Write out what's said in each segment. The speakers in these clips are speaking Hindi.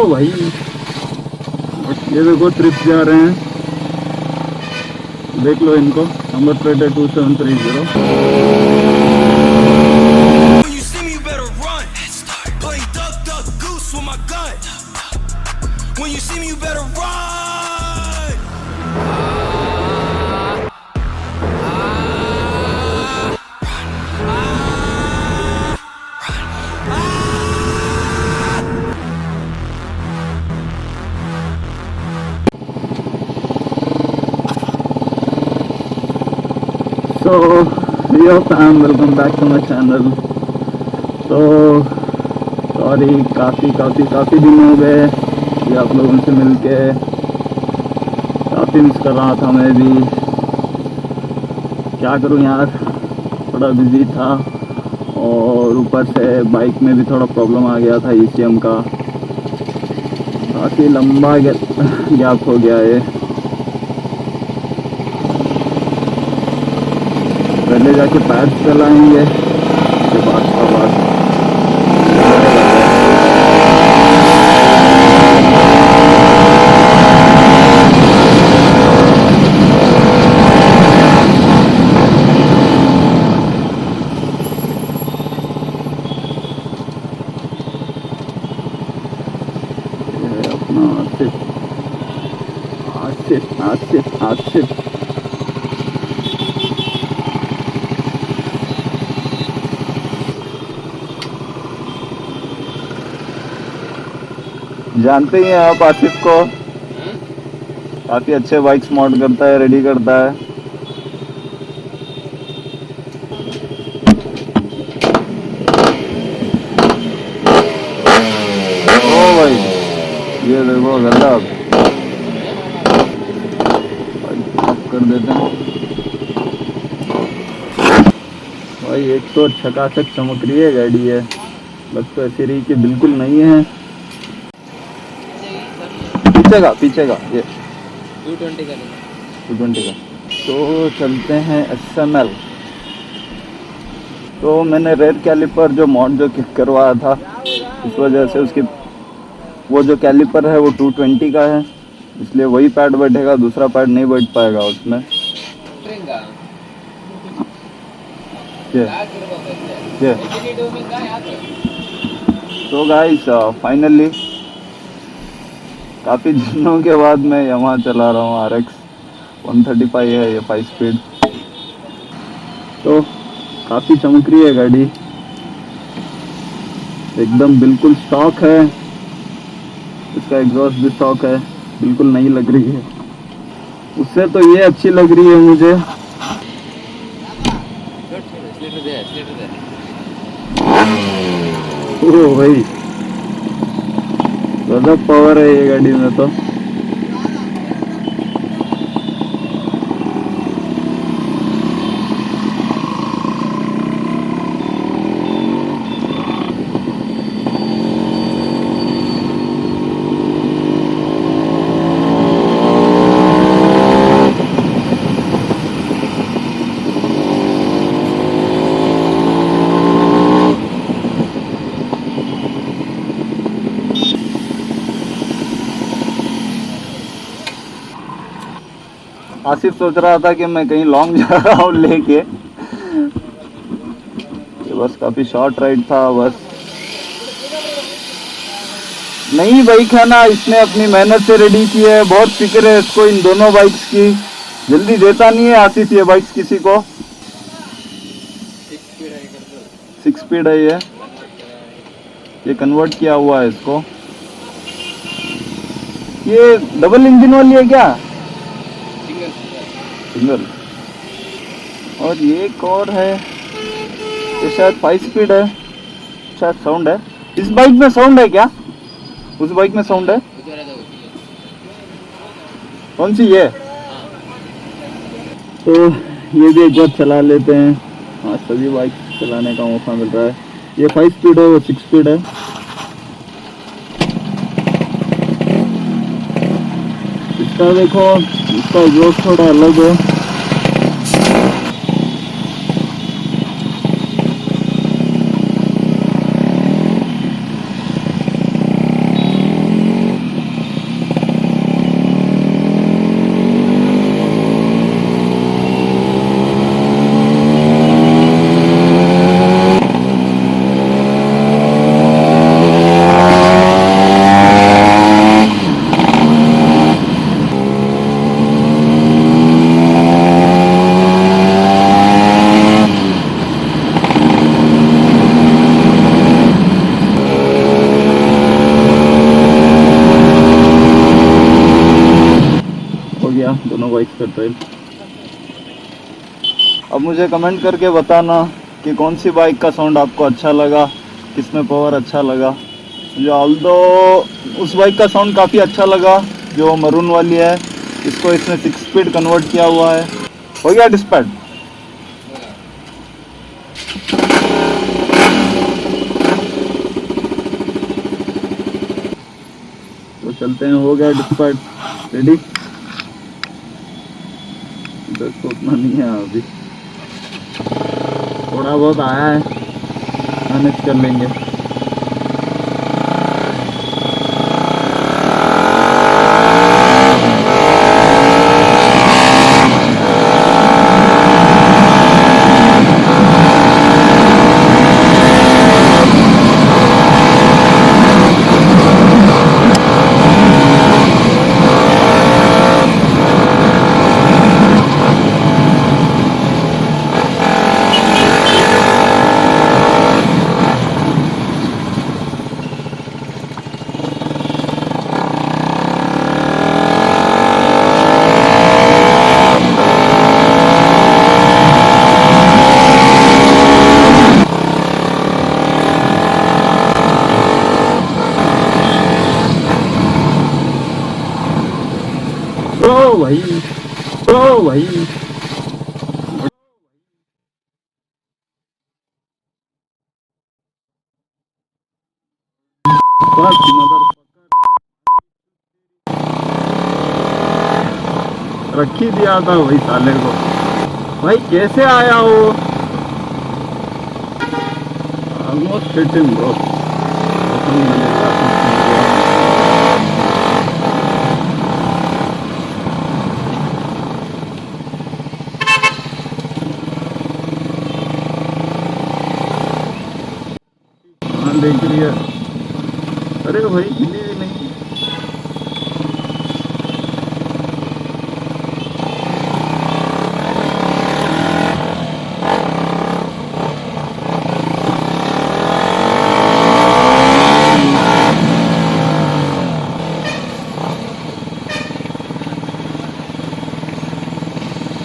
भाई, ये देखो ट्रिप जा रहे हैं, देख लो इनको, नंबर प्लेट है 2730। So, yo fam, welcome back to my channel. तो सॉरी, काफ़ी दिन हो गए कि आप लोगों से मिलके, काफ़ी मिस कर रहा था मैं भी। क्या करूं यार, थोड़ा बिजी था और ऊपर से बाइक में भी थोड़ा प्रॉब्लम आ गया था ECM का। काफ़ी लंबा गैप हो गया है। पहले जाके पैड्स चलाएंगे, उसके बाद का बात। अपना आसिफ जानते ही हैं आप आसिफ को, काफी अच्छे बाइक्स मॉड करता है, रेडी करता है। ओ भाई, ये देखो गलत ऑफ कर देते हैं भाई। एक तो चकाचक चमक रही है गाड़ी, है लग तो ऐसी रही कि बिल्कुल नहीं है। पीछे का ये 220 का 220 का। तो चलते हैं SML। तो मैंने रेयर कैलिपर जो मॉड जो किक करवाया था, इस वजह से उसकी वो जो कैलिपर है वो 220 का है, इसलिए वही पैड बैठेगा, दूसरा पैड नहीं बैठ पाएगा उसमें। ये तो गाइस फाइनली काफ़ी दिनों के बाद मैं यामाहा चला रहा हूँ। RX 135 है ये, 5 स्पीड। तो काफ़ी चमक रही है गाड़ी, एकदम बिल्कुल स्टॉक है। इसका एग्जॉस्ट भी स्टॉक है, बिल्कुल नहीं लग रही है। उससे तो ये अच्छी लग रही है मुझे। ओ भाई, गजब पावर है ये गाड़ी में तो। आसिफ सोच रहा था कि मैं कहीं लॉन्ग जा रहा हूँ लेके, बस काफी शॉर्ट राइड था बस। नई बाइक है ना, इसने अपनी मेहनत से रेडी की है, बहुत फिक्र है इसको इन दोनों बाइक्स की। जल्दी देता नहीं है आसिफ ये बाइक्स किसी को। 6 स्पीड है ये कन्वर्ट किया हुआ है इसको। ये डबल इंजन वाली है क्या? सिंगल। और ये एक और है, ये शायद 5 स्पीड है, शायद साउंड है। इस बाइक में साउंड है क्या? उस बाइक में साउंड है? कौन सी ये? तो ये भी एक बार चला लेते हैं। हाँ, सभी बाइक चलाने का मौका मिल रहा है। ये 5 स्पीड है, वो 6 स्पीड है। इसका देखो, इसका एग्जॉस्ट थोड़ा अलग है। दोनों बाइक्स का ट्रायल। अब मुझे कमेंट करके बताना कि कौन सी बाइक का साउंड आपको अच्छा लगा, किसमें पावर अच्छा लगा। मुझे ऑल्दो उस बाइक का साउंड काफ़ी अच्छा लगा जो मरून वाली है, इसको इसमें 6 स्पीड कन्वर्ट किया हुआ है। हो गया डिस्पैच। तो चलते हैं, हो गया डिस्पैच, रेडी। तो उतना नहीं है अभी, थोड़ा बहुत आया है, मैनेज कर लेंगे। ओ भाई, ओ भाई, बस मदर रख ही दिया था वही साले को। भाई कैसे आया वो, ऑलमोस्ट हिट हिम ब्रो। हाँ देख रही है, अरे भाई हिली भी नहीं।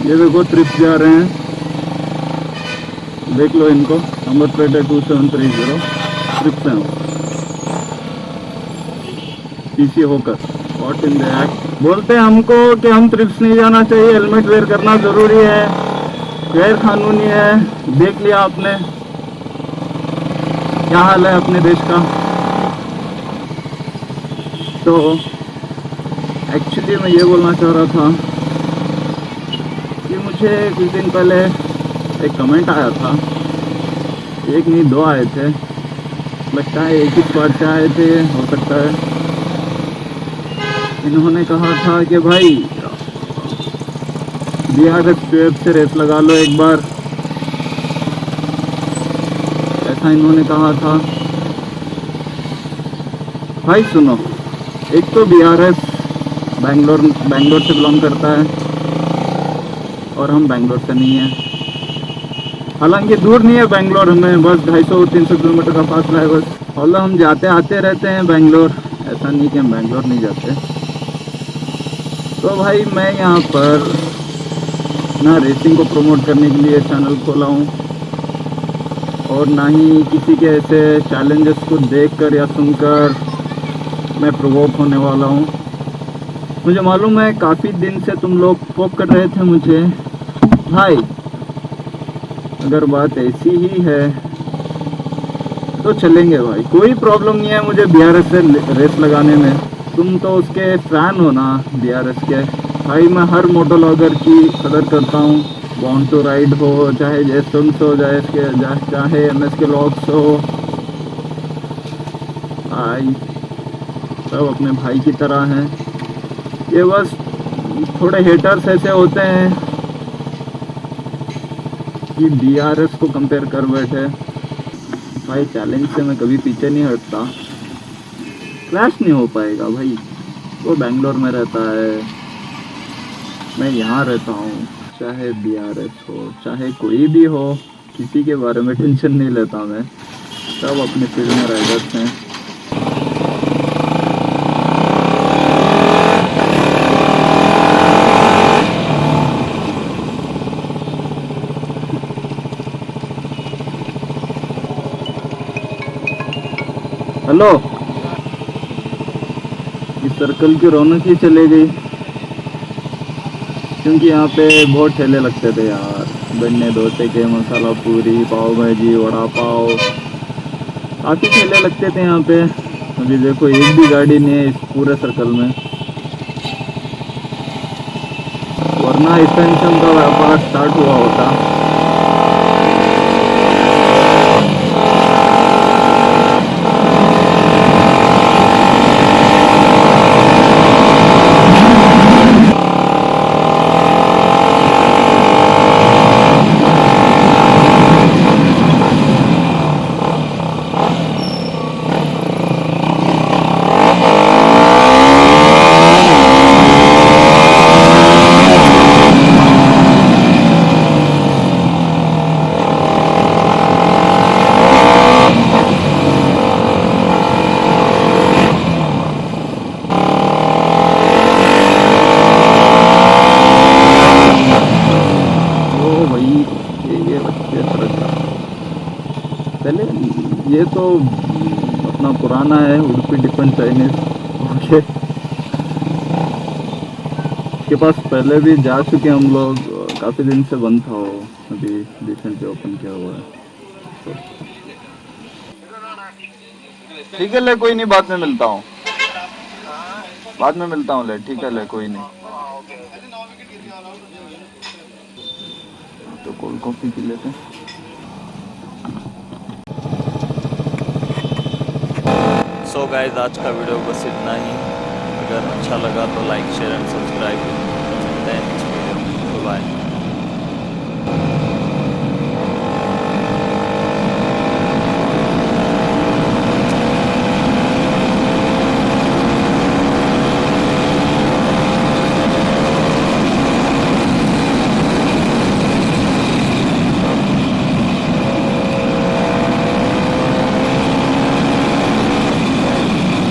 ये देखो ट्रिप जा रहे हैं, देख लो इनको, नंबर प्लेट है 2730, ट्रिप हैं पीसी होकर। व्हाट इन द एक्ट, बोलते हैं हमको कि हम ट्रिप्स नहीं जाना चाहिए, हेलमेट वेयर करना ज़रूरी है, गैर कानूनी है। देख लिया आपने क्या हाल है अपने देश का। तो एक्चुअली मैं ये बोलना चाह रहा था कि मुझे कुछ दिन पहले एक कमेंट आया था, एक नहीं दो आए थे, लगता है एक ही स्क्वाड से आए थे, हो सकता है। इन्होंने कहा था कि भाई BRF से रेस लगा लो एक बार, ऐसा इन्होंने कहा था। भाई सुनो, एक तो BRF बैंगलोर से बिलोंग करता है और हम बैंगलोर से नहीं हैं। हालांकि दूर नहीं है बैंगलोर, हमें बस 250-300 किलोमीटर का फासला है बस। और हम जाते आते रहते हैं बैंगलोर, ऐसा नहीं कि हम बैंगलोर नहीं जाते। तो भाई मैं यहाँ पर ना रेसिंग को प्रमोट करने के लिए चैनल खोला हूँ और ना ही किसी के ऐसे चैलेंजेस को देखकर या सुनकर मैं प्रोवोक होने वाला हूँ। मुझे मालूम है काफ़ी दिन से तुम लोग पोक कर रहे थे मुझे। भाई अगर बात ऐसी ही है तो चलेंगे भाई, कोई प्रॉब्लम नहीं है मुझे BRS से रेस लगाने में। तुम तो उसके फ़ैन हो ना BRS के। भाई मैं हर मोटोलॉगर की कदर करता हूँ, बॉर्न टू राइड हो, चाहे जेस्टन्स हो, चाहे MS के लॉक्स हो, भाई सब अपने भाई की तरह हैं। ये बस थोड़े हेटर्स ऐसे होते हैं कि BRS को कंपेयर कर बैठे। भाई चैलेंज से मैं कभी पीछे नहीं हटता, क्रैश नहीं हो पाएगा भाई। वो बैंगलोर में रहता है, मैं यहाँ रहता हूँ, चाहे BRS हो चाहे कोई भी हो, किसी के बारे में टेंशन नहीं लेता मैं, सब अपने फील्ड में राइडर्स हैं। हेलो, इस सर्कल की रौनक ही चले गई, क्योंकि यहाँ पे बहुत ठेले लगते थे यार। गन्ने डोसे के, मसाला पूरी, पाव भाजी, वड़ा पाव, काफ़ी ठेले लगते थे यहाँ पे। अभी देखो एक भी गाड़ी नहीं है इस पूरे सर्कल में, वरना इस टेंशन का व्यापार स्टार्ट हुआ होता। ये बच्चे पहले, ये तो अपना पुराना है, उडुपी डिफेंस चाइनीज। ओके, के पास पहले भी जा चुके हम लोग, काफ़ी दिन से बंद था वो, अभी रिसेंटली ओपन किया हुआ है। तो ठीक है ले, कोई नहीं, बाद में मिलता हूँ, बाद में मिलता हूँ ले, ठीक है ले, कोई नहीं। तो कोल्ड कॉफ़ी पी लेते हैं। सो गाइस, आज का वीडियो बस इतना ही। अगर अच्छा लगा तो like share and subscribe. Next video, bye.